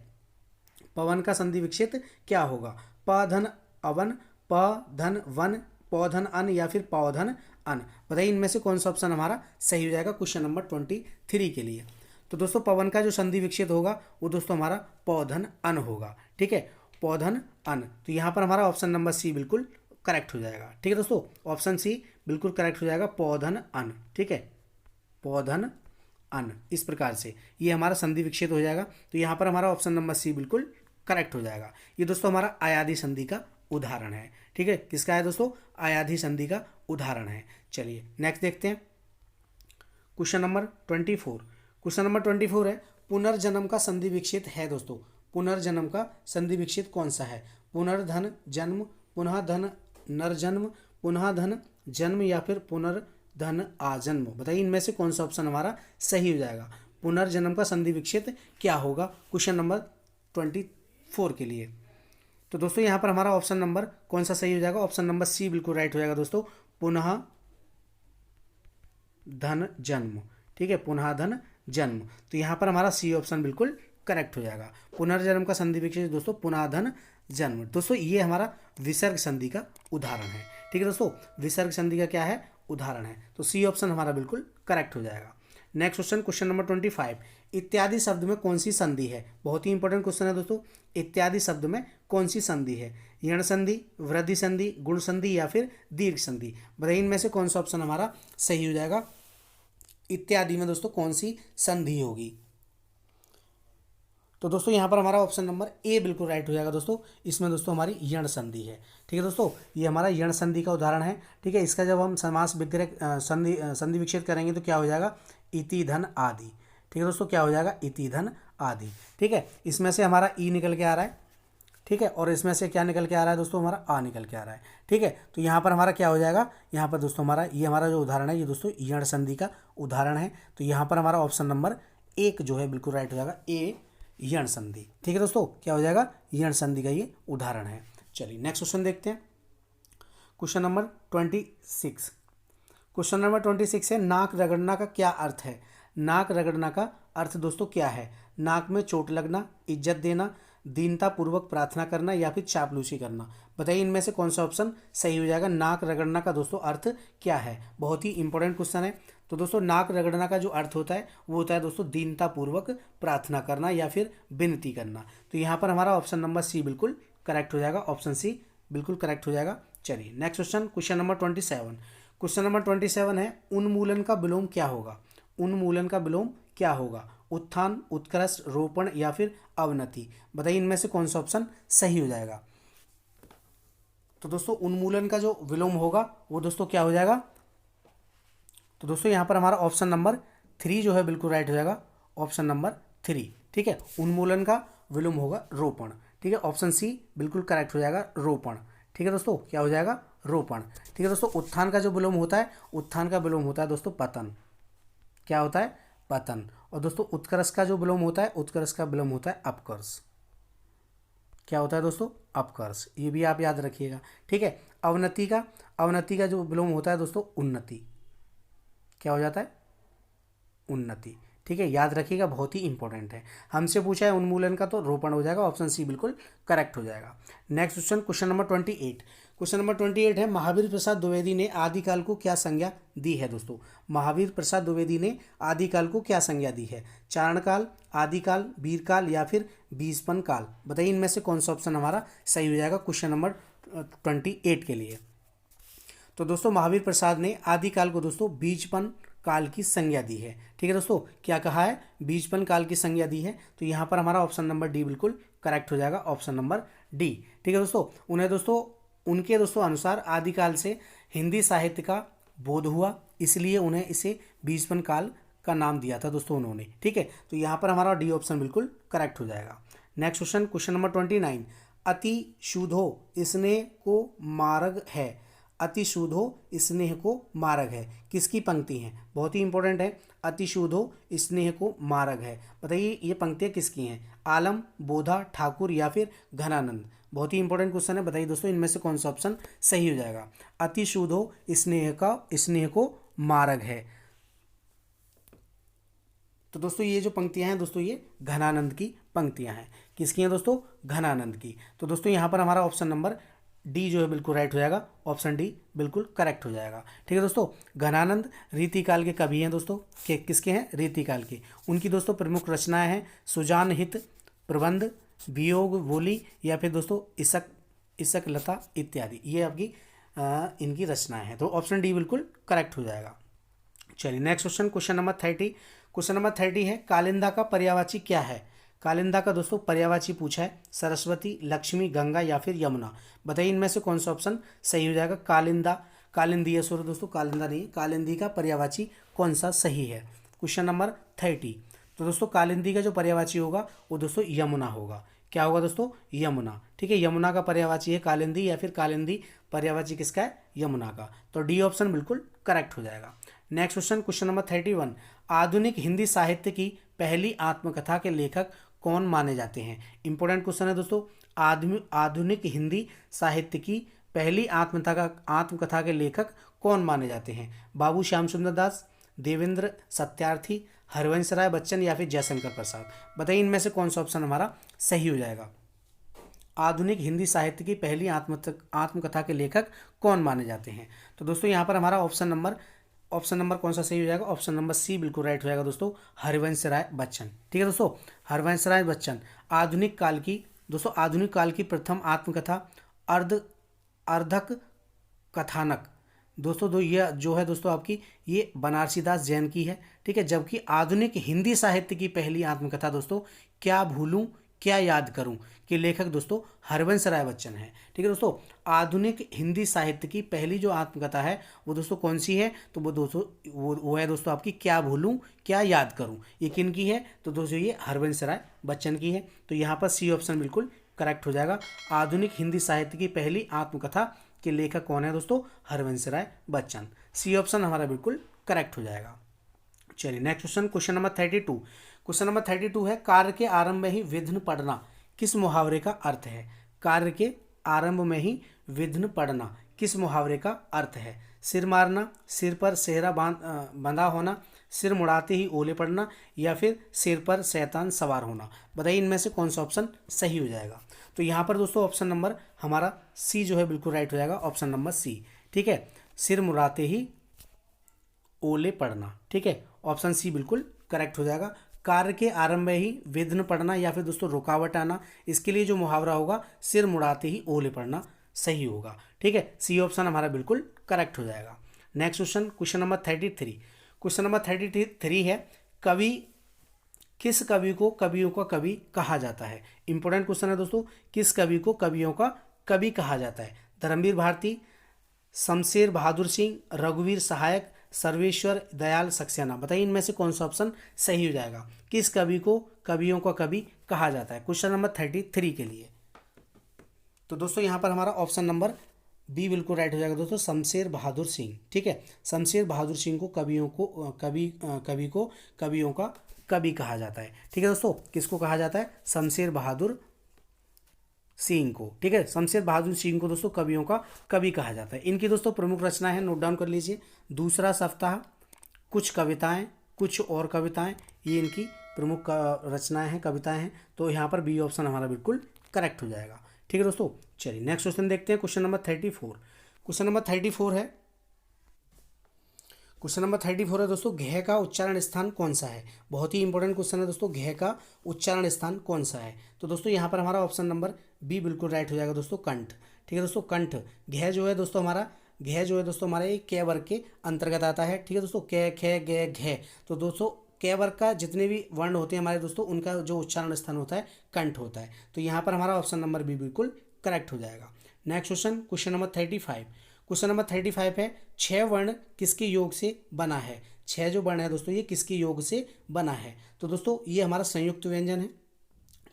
पवन का संधि विक्षेप क्या होगा। प धन अवन, प धन वन, पौ धन अन या फिर पौ धन अन। बताइए इनमें से कौन सा ऑप्शन हमारा सही हो जाएगा क्वेश्चन नंबर 23 के लिए। तो दोस्तों पवन का जो संधि विक्षेप होगा वो दोस्तों हमारा पौधन अन होगा। ठीक है, पौधन अन। तो यहाँ पर हमारा ऑप्शन नंबर सी बिल्कुल करेक्ट हो जाएगा। ठीक है दोस्तों, ऑप्शन सी बिल्कुल करेक्ट हो जाएगा, पौधन अन। ठीक है, पौधन अन, इस प्रकार से ये हमारा संधि विक्षेप हो जाएगा। तो यहाँ पर हमारा ऑप्शन नंबर सी बिल्कुल करेक्ट हो जाएगा। ये दोस्तों हमारा अयाधि संधि का उदाहरण है। ठीक है, किसका है दोस्तों, अयाधि संधि का उदाहरण है। चलिए नेक्स्ट देखते हैं, क्वेश्चन नंबर 24। क्वेश्चन नंबर 24 है पुनर्जन्म का संधि विच्छेद है दोस्तों। पुनर्जन्म का संधि विच्छेद कौन सा है? पुनर्धन जन्म, पुनः धन नरजन्म, पुनः धन जन्म या फिर पुनर्धन आजन्म। बताइए इनमें से कौन सा ऑप्शन हमारा सही हो जाएगा? पुनर्जन्म का संधि विच्छेद क्या होगा क्वेश्चन नंबर 24 के लिए। तो दोस्तों यहाँ पर हमारा ऑप्शन नंबर कौन सा सही हो जाएगा? ऑप्शन नंबर सी बिल्कुल राइट हो जाएगा दोस्तों, पुनः धन जन्म। ठीक है, पुनः धन जन्म। तो यहाँ पर हमारा सी ऑप्शन बिल्कुल करेक्ट हो जाएगा। पुनर्जन्म का संधि विच्छेद दोस्तों पुनः धन जन्म। दोस्तों ये हमारा विसर्ग संधि का उदाहरण है। ठीक है दोस्तों, विसर्ग संधि का क्या है? उदाहरण है। तो सी ऑप्शन हमारा बिल्कुल करेक्ट हो जाएगा। नेक्स्ट क्वेश्चन, क्वेश्चन नंबर 25, इत्यादि शब्द में कौन सी संधि है? बहुत ही इंपॉर्टेंट क्वेश्चन है दोस्तों। इत्यादि शब्द में कौन सी संधि है? यण संधि, वृद्धि संधि, गुण संधि या फिर दीर्घ संधि। बताइए इनमें से कौन सा ऑप्शन हमारा सही हो जाएगा? इत्यादि में दोस्तों कौन सी संधि होगी? तो दोस्तों यहाँ पर हमारा ऑप्शन नंबर ए बिल्कुल राइट हो जाएगा दोस्तों। इसमें दोस्तों हमारी यण संधि है। ठीक है दोस्तों, ये हमारा यण संधि का उदाहरण है। ठीक है, इसका जब हम समास विग्रह संधि विच्छेद करेंगे तो क्या हो जाएगा? इति धन आदि। ठीक है दोस्तों, क्या हो जाएगा? इति धन आदि। ठीक है, इसमें से हमारा ई निकल के आ रहा है। ठीक है, और इसमें से क्या निकल के आ रहा है दोस्तों? हमारा आ निकल के आ रहा है। ठीक है, तो यहाँ पर हमारा क्या हो जाएगा? यहाँ पर दोस्तों हमारा ये हमारा जो उदाहरण है ये दोस्तों यण संधि का उदाहरण है। तो यहाँ पर हमारा ऑप्शन नंबर एक जो है बिल्कुल राइट हो जाएगा, ए यण संधि। ठीक है दोस्तों, क्या हो जाएगा? यण संधि का ये उदाहरण है। चलिए नेक्स्ट क्वेश्चन देखते हैं, क्वेश्चन नंबर 26। क्वेश्चन नंबर 26 है, नाक रगड़ना का क्या अर्थ है? नाक रगड़ना का अर्थ दोस्तों क्या है? नाक में चोट लगना, इज्जत देना, दीनता पूर्वक प्रार्थना करना या फिर चापलूसी करना। बताइए इनमें से कौन सा ऑप्शन सही हो जाएगा? नाक रगड़ना का दोस्तों अर्थ क्या है? बहुत ही इंपॉर्टेंट क्वेश्चन है। तो दोस्तों नाक रगड़ना का जो अर्थ होता है वो होता है दोस्तों दीनता पूर्वक प्रार्थना करना या फिर विनती करना। तो यहाँ पर हमारा ऑप्शन नंबर सी बिल्कुल करेक्ट हो जाएगा। ऑप्शन सी बिल्कुल करेक्ट हो जाएगा। चलिए next question, question number 27। Question number 27 है, उन्मूलन का विलोम क्या होगा? उन्मूलन का विलोम क्या होगा? उत्थान, उत्कर्ष, रोपण या फिर अवनति। बताइए इनमें से कौन सा ऑप्शन सही हो जाएगा? तो दोस्तों उन्मूलन का जो विलोम होगा वो दोस्तों क्या हो जाएगा? तो दोस्तों यहाँ पर हमारा ऑप्शन नंबर 3 जो है बिल्कुल राइट हो जाएगा। Option number 3। ठीक है, उन्मूलन का विलोम होगा रोपण। ठीक है, ऑप्शन सी बिल्कुल करेक्ट हो जाएगा, रोपण। ठीक है दोस्तों, क्या हो जाएगा? रोपण। ठीक है दोस्तों, उत्थान का जो विलोम होता है, उत्थान का विलोम होता है दोस्तों पतन। क्या होता है? पतन। और दोस्तों उत्कर्ष का जो विलोम होता है, उत्कर्ष का विलोम होता है अपकर्ष। क्या होता है दोस्तों? अपकर्ष। ये भी आप याद रखिएगा। ठीक है, अवनति का जो विलोम होता है दोस्तों उन्नति। क्या हो जाता है? उन्नति। ठीक है, याद रखिएगा, बहुत ही इंपॉर्टेंट है। हमसे पूछा है उन्मूलन का तो रोपण हो जाएगा। ऑप्शन सी बिल्कुल करेक्ट हो जाएगा। Next question, question number 28। Question number 28 है, महावीर प्रसाद द्विवेदी ने आदिकाल को क्या संज्ञा दी है? दोस्तों महावीर प्रसाद द्विवेदी ने आदिकाल को क्या संज्ञा दी है? चारणकाल, आदिकाल, वीरकाल या फिर बीजपन काल। बताइए इनमें से कौन सा ऑप्शन हमारा सही हो जाएगा क्वेश्चन नंबर 28 के लिए? तो दोस्तों महावीर प्रसाद ने आदिकाल को दोस्तों बीजपन काल की संज्ञा दी है। ठीक है दोस्तों, क्या कहा है? बीजपन काल की संज्ञा दी है। तो यहाँ पर हमारा ऑप्शन नंबर डी बिल्कुल करेक्ट हो जाएगा। Option number D. ठीक है दोस्तों, उनके दोस्तों अनुसार आदिकाल से हिंदी साहित्य का बोध हुआ, इसलिए उन्हें इसे बीजपन काल का नाम दिया था दोस्तों उन्होंने। ठीक है, तो यहाँ पर हमारा डी ऑप्शन बिल्कुल करेक्ट हो जाएगा। Next question, question number 29। अति शूधो स्नेह को मार्ग है। अति शूधो स्नेह को मार्ग है, किसकी पंक्ति है? बहुत ही इंपॉर्टेंट है। अति शूधो स्नेह को मार्ग है। बताइए ये पंक्तियाँ किसकी हैं? आलम, बोधा, ठाकुर या फिर घनानंद। बहुत ही इंपॉर्टेंट क्वेश्चन है। बताइए दोस्तों इनमें से कौन सा ऑप्शन सही हो जाएगा? अति शूधो स्नेह को मार्ग है। तो दोस्तों ये जो पंक्तियां हैं दोस्तों ये घनानंद की पंक्तियां हैं। किसकी हैं दोस्तों? घनानंद की। तो दोस्तों यहाँ पर हमारा ऑप्शन नंबर डी जो है बिल्कुल राइट हो जाएगा। ऑप्शन डी बिल्कुल करेक्ट हो जाएगा। ठीक है दोस्तों, घनानंद रीतिकाल के कवि हैं दोस्तों। किसके हैं? रीतिकाल के। उनकी दोस्तों प्रमुख रचनाएं हैं सुजान हित, प्रबंध, वियोग बोली या फिर दोस्तों इसक लता इत्यादि। ये आपकी इनकी रचनाएं हैं। तो ऑप्शन डी बिल्कुल करेक्ट हो जाएगा। चलिए next question, question number 30। Question number 30 है, कालिंदा का पर्यायवाची क्या है? कालिंदा का दोस्तों पर्यायवाची पूछा है सरस्वती, लक्ष्मी, गंगा या फिर यमुना। बताइए इनमें से कौन सा ऑप्शन सही हो जाएगा? कालिंदी दोस्तों, कालिंदा नहीं, कालिंदी का पर्यायवाची कौन सा सही है? Question number 30। तो दोस्तों कालिंदी का जो पर्यायवाची होगा वो दोस्तों यमुना होगा। क्या होगा दोस्तों? यमुना। ठीक है, यमुना का पर्यायवाची है कालिंदी, या फिर कालिंदी पर्यायवाची किसका है? यमुना का। तो डी ऑप्शन बिल्कुल करेक्ट हो जाएगा। नेक्स्ट क्वेश्चन, क्वेश्चन नंबर 31, आधुनिक हिंदी साहित्य की पहली आत्मकथा के लेखक कौन माने जाते हैं? इंपॉर्टेंट क्वेश्चन है दोस्तों। आधुनिक हिंदी साहित्य की पहली आत्मकथा के लेखक कौन माने जाते हैं? बाबू श्याम सुंदर दास, देवेंद्र सत्यार्थी, हरवंश राय बच्चन, या फिर जयशंकर प्रसाद। बताइए इनमें से कौन सा ऑप्शन हमारा सही हो जाएगा। आधुनिक हिंदी साहित्य की पहली आत्मकथा के लेखक कौन माने जाते हैं? तो दोस्तों यहाँ पर हमारा ऑप्शन नंबर कौन सा सही हो जाएगा? ऑप्शन नंबर सी बिल्कुल राइट हो जाएगा दोस्तों, हरवंश राय बच्चन। ठीक है दोस्तों, हरवंश राय बच्चन आधुनिक काल की प्रथम आत्मकथा अर्धक कथानक दोस्तों ये जो है दोस्तों आपकी ये बनारसी दास जैन की है। ठीक है, जबकि आधुनिक हिंदी साहित्य की पहली आत्मकथा दोस्तों क्या भूलूं क्या याद करूं के लेखक दोस्तों हरवंश राय बच्चन है। ठीक है दोस्तों, आधुनिक हिंदी साहित्य की पहली जो आत्मकथा है वो दोस्तों कौन सी है? तो वो दोस्तों वो है दोस्तों आपकी क्या भूलूं क्या याद करूं। ये किन की है? तो दोस्तों ये हरवंश राय बच्चन की है। तो यहाँ पर सी ऑप्शन बिल्कुल करेक्ट हो जाएगा। आधुनिक हिंदी साहित्य की पहली आत्मकथा के लेखक कौन है दोस्तों? हरवंश राय बच्चन। सी ऑप्शन हमारा बिल्कुल करेक्ट हो जाएगा। चलिए next question, question number 32। Question number 32 है, कार्य के आरंभ में ही विघ्न पड़ना किस मुहावरे का अर्थ है? कार्य के आरंभ में ही विघ्न पड़ना किस मुहावरे का अर्थ है? सिर मारना, सिर पर सेहरा बंधा होना, सिर मुड़ाते ही ओले पड़ना, या फिर सिर पर शैतान सवार होना। बताइए इनमें से कौन सा ऑप्शन सही हो जाएगा। तो यहाँ पर दोस्तों ऑप्शन नंबर हमारा सी जो है बिल्कुल राइट हो जाएगा, ऑप्शन नंबर सी। ठीक है, सिर मुड़ाते ही ओले पड़ना। ठीक है, ऑप्शन सी बिल्कुल करेक्ट हो जाएगा। कार्य के आरंभ में ही विघ्न पड़ना या फिर दोस्तों रुकावट आना, इसके लिए जो मुहावरा होगा सिर मुड़ाते ही ओले पड़ना सही होगा। ठीक है, सी ऑप्शन हमारा बिल्कुल करेक्ट हो जाएगा। Next question, question number 33। Question number 33 है, कवि किस कवि को कवियों का कवि कहा जाता है? इंपॉर्टेंट क्वेश्चन है दोस्तों, किस कवि को कवियों का कवि कहा जाता है? धर्मवीर भारती, शमशेर बहादुर सिंह, रघुवीर सहायक, सर्वेश्वर दयाल सक्सेना। बताइए इनमें से कौन सा ऑप्शन सही हो जाएगा। किस कवि को कवियों का कवि कहा जाता है? क्वेश्चन नंबर 33 के लिए तो दोस्तों यहाँ पर हमारा ऑप्शन नंबर बी बिल्कुल राइट हो जाएगा दोस्तों, शमशेर बहादुर सिंह। ठीक है, शमशेर बहादुर सिंह को कवियों का कवि कहा जाता है। ठीक है दोस्तों, किसको कहा जाता है? शमशेर बहादुर सिंह को। ठीक है, शमशेर बहादुर सिंह को दोस्तों कवियों का कवि कहा जाता है। इनकी दोस्तों प्रमुख रचनाएं हैं, नोट डाउन कर लीजिए। दूसरा सप्ताह, कुछ कविताएं, कुछ और कविताएं, ये इनकी प्रमुख रचनाएं हैं, कविताएं हैं। तो यहाँ पर बी ऑप्शन हमारा बिल्कुल करेक्ट हो जाएगा। ठीक है दोस्तों, चलिए नेक्स्ट क्वेश्चन देखते हैं। Question number 34। क्वेश्चन नंबर 34 है, क्वेश्चन नंबर 34 है दोस्तों, घ का उच्चारण स्थान कौन सा है? बहुत ही इंपॉर्टेंट क्वेश्चन है दोस्तों, घ का उच्चारण स्थान कौन सा है? तो दोस्तों यहाँ पर हमारा ऑप्शन नंबर बी बिल्कुल राइट हो जाएगा दोस्तों, कंठ। ठीक है दोस्तों, कंठ। घ जो है दोस्तों हमारा ये क वर्ग के अंतर्गत आता है। ठीक है दोस्तों, क ख ग घ। तो दोस्तों क वर्ग का जितने भी वर्ण होते हैं हमारे दोस्तों, उनका जो उच्चारण स्थान होता है कंठ होता है। तो यहाँ पर हमारा ऑप्शन नंबर बी बिल्कुल करेक्ट हो जाएगा। Next question, question number 35। Question number 35 है, 6 वर्ण किसके योग से बना है? 6 जो वर्ण है दोस्तों ये किसके योग से बना है? तो दोस्तों ये हमारा संयुक्त व्यंजन है।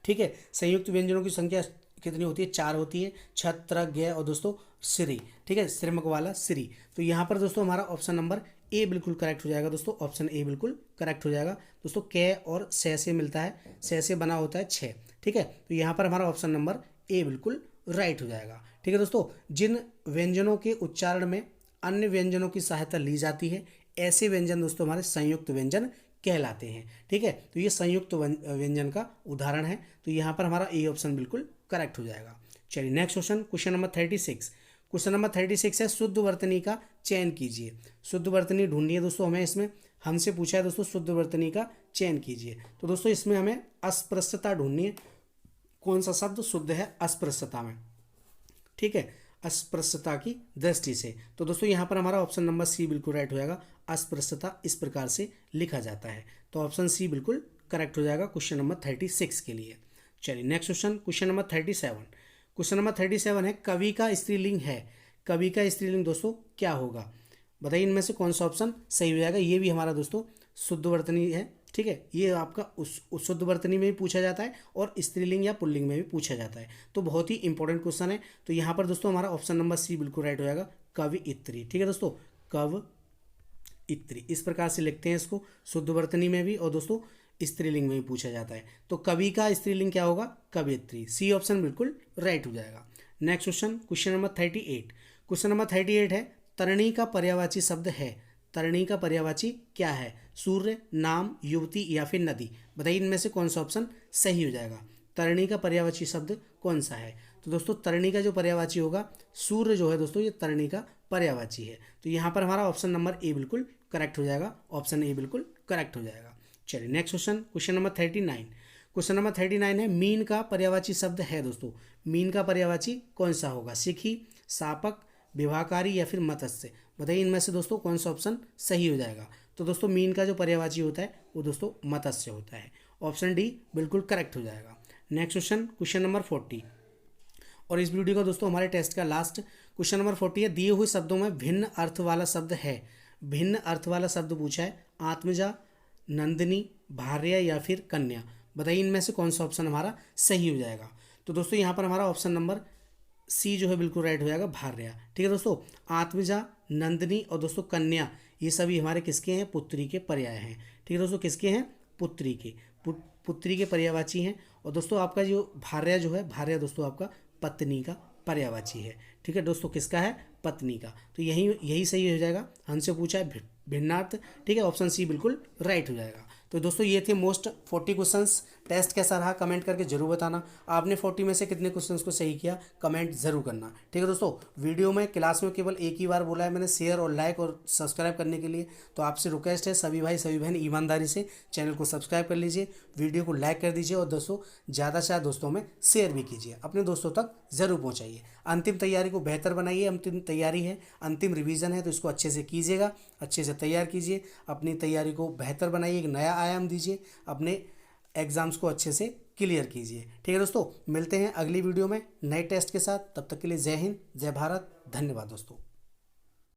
ठीक है, संयुक्त व्यंजनों की संख्या कितनी होती है? 4 होती है, छत्र, ज्ञ और दोस्तों श्री। ठीक है, श्रीमक वाला श्री। तो यहाँ पर दोस्तों हमारा ऑप्शन नंबर ए बिल्कुल करेक्ट हो जाएगा दोस्तों, ऑप्शन ए बिल्कुल करेक्ट हो जाएगा दोस्तों। क और से मिलता है, से बना होता है 6। ठीक है, तो यहाँ पर हमारा ऑप्शन नंबर ए बिल्कुल राइट हो जाएगा। ठीक है दोस्तों, जिन व्यंजनों के उच्चारण में अन्य व्यंजनों की सहायता ली जाती है ऐसे व्यंजन दोस्तों हमारे संयुक्त व्यंजन कहलाते हैं। ठीक है, तो ये संयुक्त व्यंजन का उदाहरण है। तो यहाँ पर हमारा ए ऑप्शन बिल्कुल करेक्ट हो जाएगा। चलिए next question, question number 36। Question number 36 है, शुद्ध वर्तनी का चयन कीजिए। शुद्ध वर्तनी ढूंढनी है दोस्तों हमें, इसमें हमसे पूछा है दोस्तों शुद्ध वर्तनी का चयन कीजिए। तो दोस्तों इसमें हमें अस्पृश्यता ढूंढनी है। कौन सा शब्द शुद्ध है अस्पृश्यता में? ठीक है, अस्पृश्यता की दृष्टि से। तो दोस्तों यहाँ पर हमारा ऑप्शन नंबर सी बिल्कुल राइट हो जाएगा, अस्पृश्यता इस प्रकार से लिखा जाता है। तो ऑप्शन सी बिल्कुल करेक्ट हो जाएगा क्वेश्चन नंबर 36 के लिए। चलिए next question, question number 37। Question number 37 है, कवि का स्त्रीलिंग है। कवि का स्त्रीलिंग दोस्तों क्या होगा? बताइए इनमें से कौन सा ऑप्शन सही हो जाएगा। ये भी हमारा दोस्तों शुद्ध वर्तनी है, ठीक है, ये आपका उस शुद्ध वर्तनी में भी पूछा जाता है और स्त्रीलिंग या पुल्लिंग में भी पूछा जाता है। तो बहुत ही इंपॉर्टेंट क्वेश्चन है। तो यहाँ पर दोस्तों हमारा ऑप्शन नंबर सी बिल्कुल राइट हो जाएगा, कवयित्री। ठीक है दोस्तों, कवयित्री इस प्रकार से लिखते हैं इसको, शुद्ध वर्तनी में भी और दोस्तों स्त्रीलिंग में भी पूछा जाता है। तो कवि का स्त्रीलिंग क्या होगा, कवयित्री। सी ऑप्शन बिल्कुल राइट हो जाएगा। Next question, question number 38। Question number 38 है, तरणी का पर्यायवाची शब्द है। तरणी का पर्यायवाची क्या है, सूर्य, नाम, युवती या फिर नदी। बताइए इनमें से कौन सा ऑप्शन सही हो जाएगा। तरणी का पर्यायवाची शब्द कौन सा है। तो दोस्तों तरणी का जो पर्यायवाची होगा, सूर्य जो है दोस्तों ये तरणी का पर्यायवाची है। तो यहाँ पर हमारा ऑप्शन नंबर ए बिल्कुल करेक्ट हो जाएगा, ऑप्शन ए बिल्कुल करेक्ट हो जाएगा। चलिए next question, question number 39। Question number 39 है, मीन का पर्यायवाची शब्द है दोस्तों। मीन का पर्यायवाची कौन सा होगा, सिखी, सापक, विवाहकारी या फिर मत्स्य। बताइए इनमें से दोस्तों कौन सा ऑप्शन सही हो जाएगा। तो दोस्तों मीन का जो पर्यायवाची होता है वो दोस्तों मत्स्य होता है, ऑप्शन डी बिल्कुल करेक्ट हो जाएगा। नेक्स्ट क्वेश्चन, क्वेश्चन नंबर 40 और इस वीडियो का दोस्तों हमारे टेस्ट का लास्ट क्वेश्चन नंबर 40 है, दिए हुए शब्दों में भिन्न अर्थ वाला शब्द है। भिन्न अर्थ वाला शब्द पूछा है, आत्मजा, नंदिनी, भार्या या फिर कन्या। बताइए इनमें से कौन सा ऑप्शन हमारा सही हो जाएगा। तो दोस्तों यहाँ पर हमारा ऑप्शन नंबर सी जो है बिल्कुल राइट हो जाएगा, भार्या। ठीक है दोस्तों, आत्मजा, नंदिनी और दोस्तों कन्या ये सभी हमारे किसके हैं, पुत्री के पर्याय हैं। ठीक है दोस्तों, किसके हैं, पुत्री के, पुत्री के पर्यायवाची हैं। और दोस्तों आपका जो भार्या जो है, भार्या दोस्तों आपका पत्नी का पर्यायवाची है। ठीक है दोस्तों, किसका है, पत्नी का। तो यही सही हो जाएगा। हमसे पूछा है भिन्नार्थ। ठीक है, ऑप्शन सी बिल्कुल राइट हो जाएगा। तो दोस्तों ये थे मोस्ट 40 क्वेश्चंस। टेस्ट कैसा रहा कमेंट करके जरूर बताना। आपने 40 में से कितने क्वेश्चंस को सही किया कमेंट जरूर करना। ठीक है दोस्तों, वीडियो में क्लास में केवल एक ही बार बोला है मैंने शेयर और लाइक और सब्सक्राइब करने के लिए। तो आपसे रिक्वेस्ट है सभी भाई सभी बहन ईमानदारी से चैनल को सब्सक्राइब कर लीजिए, वीडियो को लाइक कर दीजिए और दोस्तों ज़्यादा से ज़्यादा दोस्तों में शेयर भी कीजिए, अपने दोस्तों तक ज़रूर पहुँचाइए। अंतिम तैयारी को बेहतर बनाइए। अंतिम तैयारी है, अंतिम रिवीजन है, तो इसको अच्छे से कीजिएगा, अच्छे से तैयार कीजिए, अपनी तैयारी को बेहतर बनाइए, एक नया आयाम दीजिए, अपने एग्जाम्स को अच्छे से क्लियर कीजिए। ठीक है दोस्तों, मिलते हैं अगली वीडियो में नए टेस्ट के साथ। तब तक के लिए जय हिंद, जय भारत, धन्यवाद दोस्तों।